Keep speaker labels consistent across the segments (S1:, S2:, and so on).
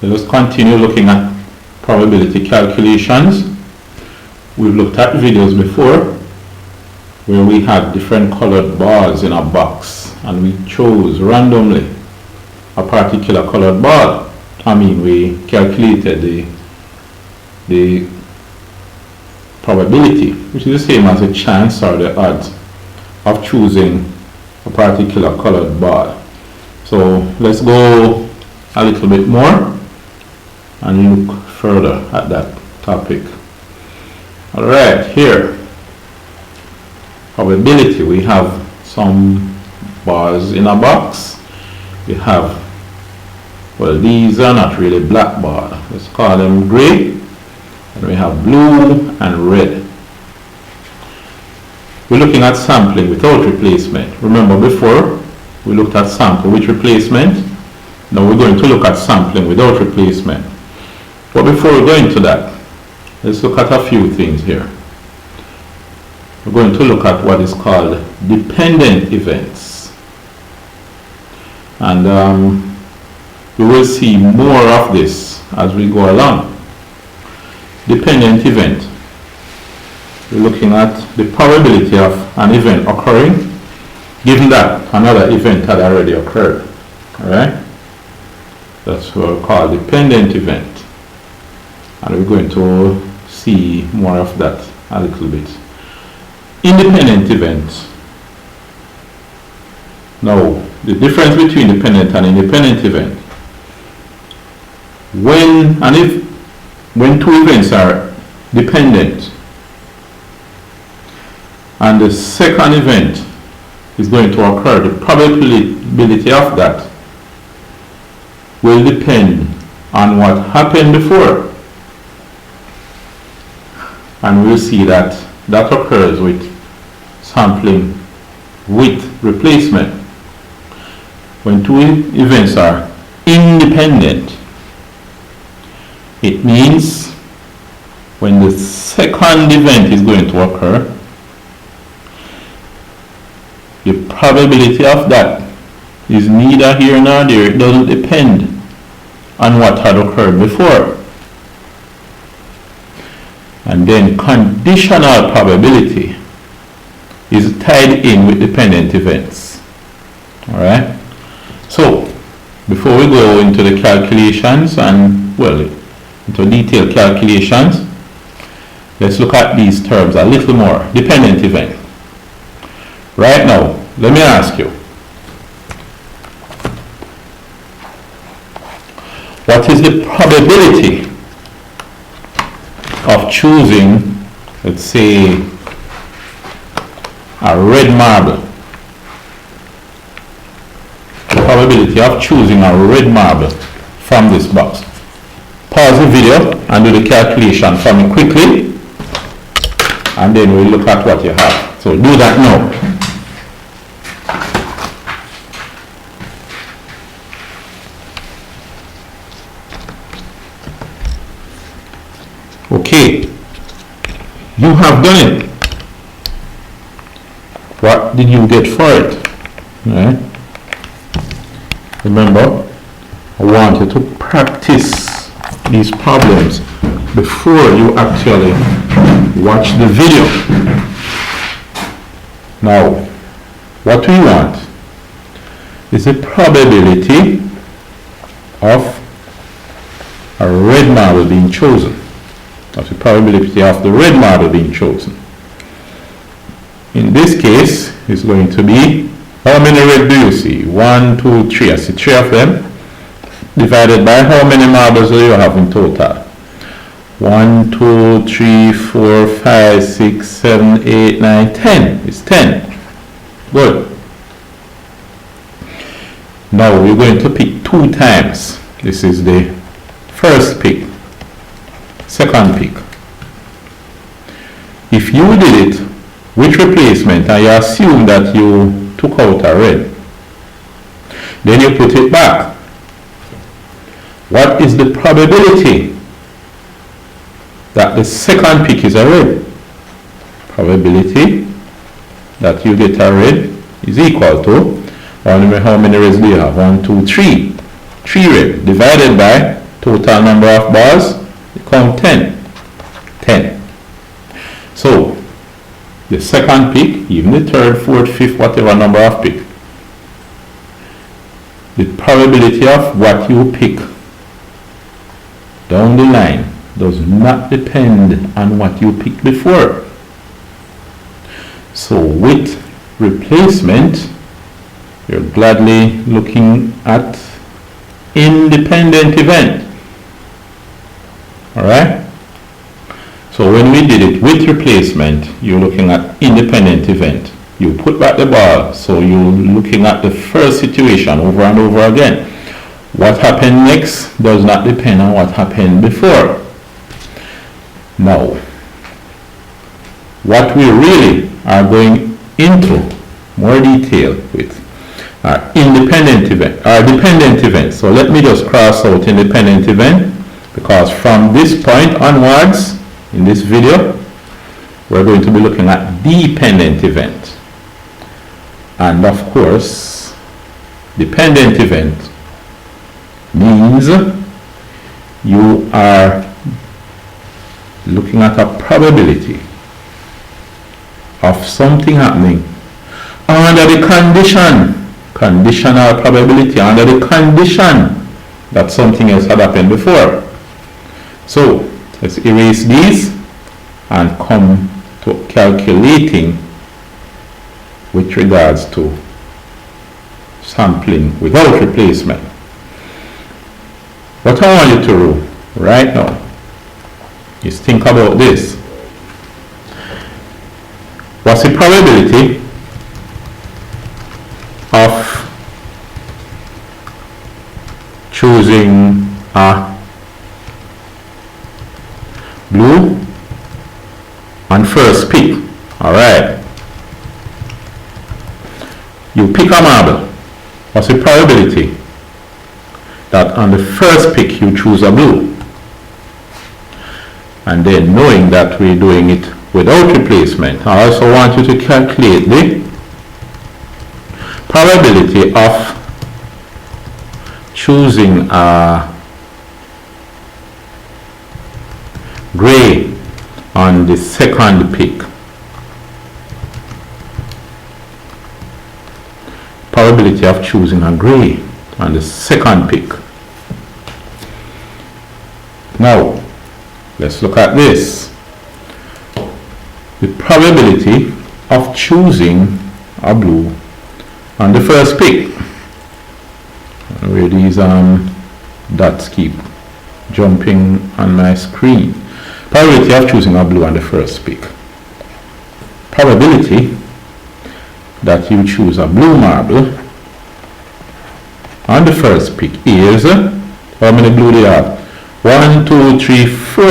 S1: Let us continue looking at probability calculations. We've looked at videos before where we had different colored bars in a box and we chose randomly a particular colored bar. We calculated the probability, which is the same as the chance or the odds of choosing a particular colored bar. So let's go a little bit more and look further at that topic. Alright, here, probability, we have some bars in a box. We have, well, these are not really black bars, let's call them gray, and we have blue and red. We're looking at sampling without replacement. Remember before we looked at sample with replacement. Now we're going to look at sampling without replacement. But before we go into that, let's look at a few things here. We're going to look at what is called dependent events. And we will see more of this as we go along. Dependent event. We're looking at the probability of an event occurring given that another event had already occurred. Alright? That's what we call dependent event. And we're going to see more of that a little bit. Independent events. Now, the difference between dependent and independent event. When two events are dependent and the second event is going to occur, the probability of that will depend on what happened before. And we'll see that that occurs with sampling with replacement. When two events are independent, it means when the second event is going to occur, the probability of that is neither here nor there. It doesn't depend on what had occurred before. And then conditional probability is tied in with dependent events. Alright? So, before we go into the calculations and, well, into detailed calculations, let's look at these terms a little more. Dependent event. Right now, let me ask you, what is the probability of choosing, let's say, a red marble? The probability of choosing a red marble from this box. Pause the video and do the calculation for me quickly, and then we'll look at what you have. So do that now. Okay, you have done it. What did you get for it? Right. Remember, I want you to practice these problems before you actually watch the video. Now, what we want is the probability of a red marble being chosen. That's the probability of the red marble being chosen. In this case, it's going to be, how many red do you see? 1, 2, 3. I see 3 of them. Divided by how many marbles do you have in total? 1, 2, 3, 4, 5, 6, 7, 8, 9, 10. It's 10. Good. Now we're going to pick 2 times. This is the first pick. Second pick. If you did it with replacement and you assume that you took out a red, then you put it back. What is the probability that the second pick is a red? Probability that you get a red is equal to, how many reds do you have? 1, 2, 3. 3 red divided by total number of balls, you count 10. 10. So, the second pick, even the third, fourth, fifth, whatever number of pick, the probability of what you pick down the line does not depend on what you picked before. So with replacement, you're gladly looking at independent event. Alright? So when we did it with replacement, you're looking at independent event. You put back the ball, so you're looking at the first situation over and over again. What happened next does not depend on what happened before. Now, what we really are going into more detail with are independent event, are dependent events. So let me just cross out independent event, because from this point onwards in this video, we're going to be looking at dependent event. And of course, dependent event means you are looking at a probability of something happening under the conditional probability, under the condition that something else had happened before. So let's erase these and come to calculating with regards to sampling without replacement. What I want you to do right now is think about this. What's the probability of choosing a blue on first pick? Alright. You pick a marble. What's the probability that on the first pick you choose a blue? And then knowing that we're doing it without replacement, I also want you to calculate the probability of choosing a gray on the second pick. Probability of choosing a gray on the second pick. Now, let's look at this. The probability of choosing a blue on the first pick. Where these dots keep jumping on my screen. Probability of choosing a blue on the first pick. Probability that you choose a blue marble on the first pick is, how many blue do you have? 1, 2, 3, 4.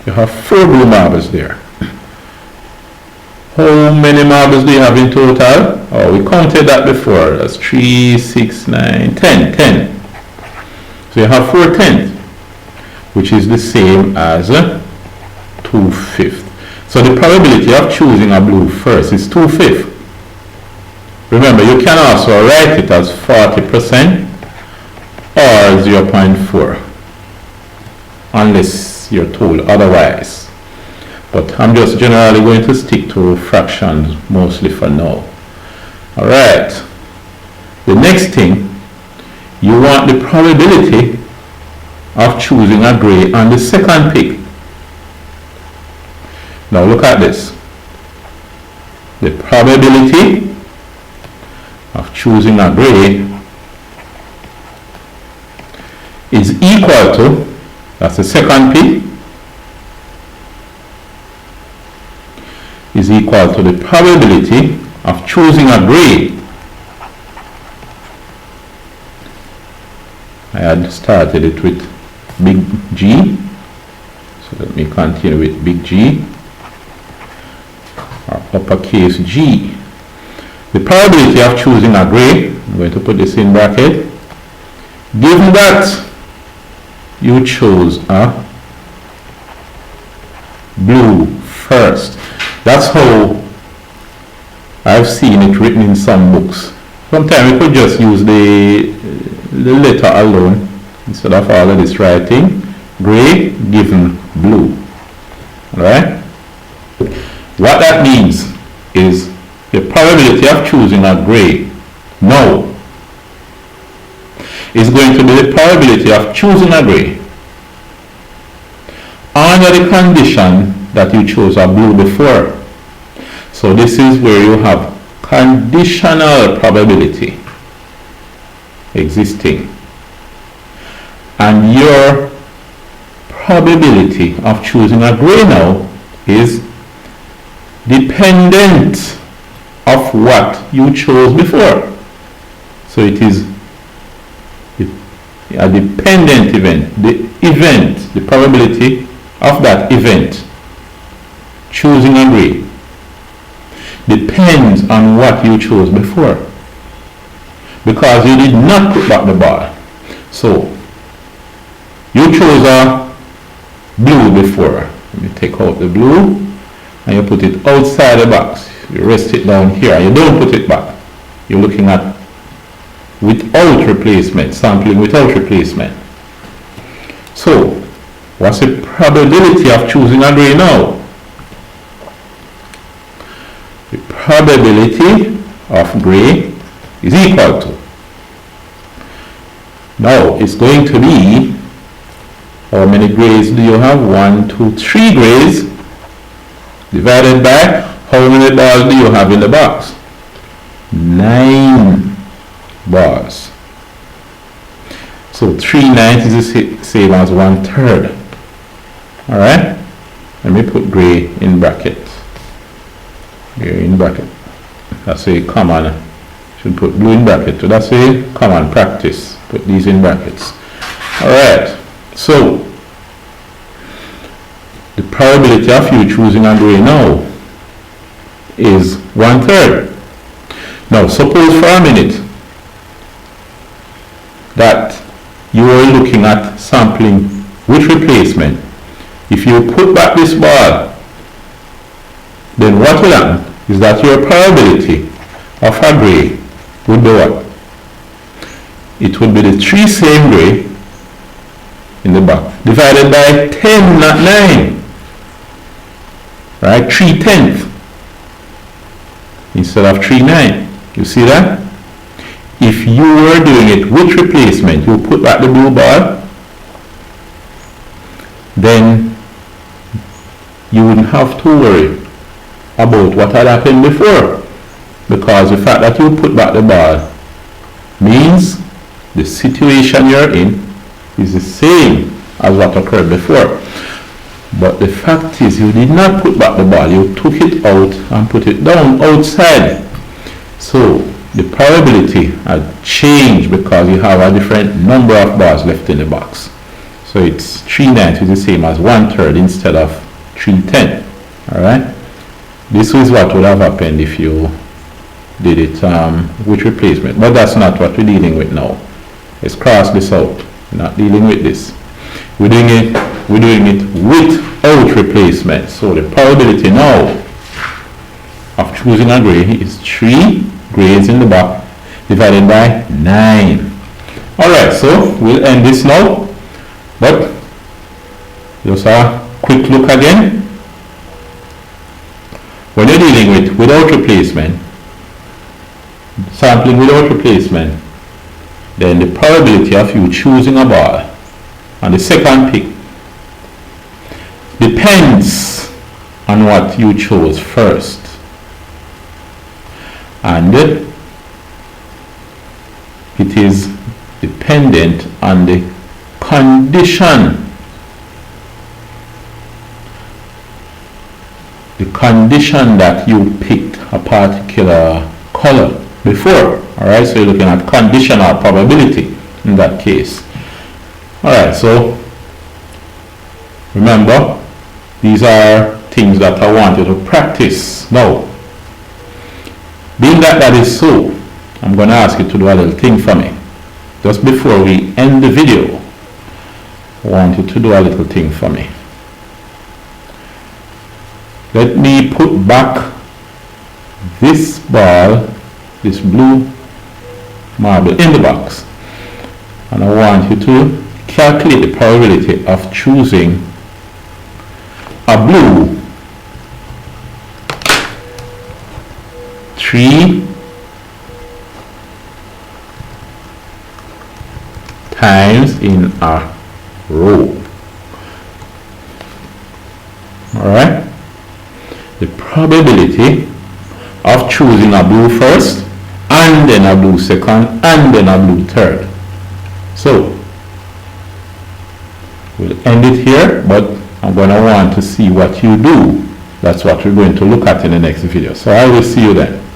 S1: You have 4 blue marbles there. How many marbles do you have in total? Oh, we counted that before. That's 3, 6, 9, 10. 10. So you have 4 tenths, which is the same as 2/5. So the probability of choosing a blue first is 2/5. Remember, you can also write it as 40% or 0.4, unless you're told otherwise. But I'm just generally going to stick to fractions mostly for now. Alright, the next thing, you want the probability of choosing a gray on the second pick. Now look at this. The probability of choosing a gray is equal to, that's the second pick, is equal to the probability of choosing a gray. I had started it with big G, so let me continue with big G or uppercase G. The probability of choosing a gray, I'm going to put this in bracket, given that you chose a blue first. That's how I've seen it written in some books. Sometimes we could just use the letter alone, instead of all of this writing, gray given blue. Alright? What that means is the probability of choosing a gray now is going to be the probability of choosing a gray under the condition that you chose a blue before. So this is where you have conditional probability existing, and your probability of choosing a gray now is dependent of what you chose before. So it is a dependent event. The probability of that event, choosing a gray, depends on what you chose before, because you did not put back the ball. So you chose a blue before. Let me take out the blue and you put it outside the box. You rest it down here and you don't put it back. You're looking at without replacement, sampling without replacement. So what's the probability of choosing a gray now? The probability of gray is equal to, now it's going to be, how many grays do you have? 1, 2, 3 grays divided by how many balls do you have in the box? 9 balls. So 3 ninths is the same as 1/3. Alright? Let me put gray in bracket. Gray in bracket. That's a common. Should put blue in bracket. So that's a common practice. Put these in brackets. Alright. So the probability of you choosing a gray now is 1/3. Now suppose for a minute that you are looking at sampling with replacement. If you put back this ball, then what will happen is that your probability of a gray would be what? It would be the 3 same gray in the box divided by 10, not 9. Right? 3/10 instead of 3/9. You see that? If you were doing it with replacement, you put back the blue ball, then you wouldn't have to worry about what had happened before, because the fact that you put back the ball means the situation you're in is the same as what occurred before. But the fact is you did not put back the ball, you took it out and put it down outside. So the probability had changed because you have a different number of balls left in the box. So it's 3 ninths is the same as 1/3 instead of 3/10. Alright? This is what would have happened if you did it with replacement. But that's not what we're dealing with now. Let's cross this out. We're not dealing with this. We're doing it without replacement. So the probability now of choosing a gray is 3 grays in the box divided by 9. Alright, so we'll end this now. But just a quick look again. When you're dealing with without replacement, sampling without replacement, then the probability of you choosing a ball on the second pick depends on what you chose first, and it is dependent on the condition that you picked a particular color before. Alright, so you're looking at conditional probability in that case. Alright, so remember, these are things that I want you to practice. Now, being that is so, I'm going to ask you to do a little thing for me. Just before we end the video, I want you to do a little thing for me. Let me put back this ball, this blue marble, in the box. And I want you to calculate the probability of choosing a blue 3 times in a row. Alright? The probability of choosing a blue first, and then a blue second, and then a blue third. So, we'll end it here, but I'm going to want to see what you do. That's what we're going to look at in the next video. So I will see you then.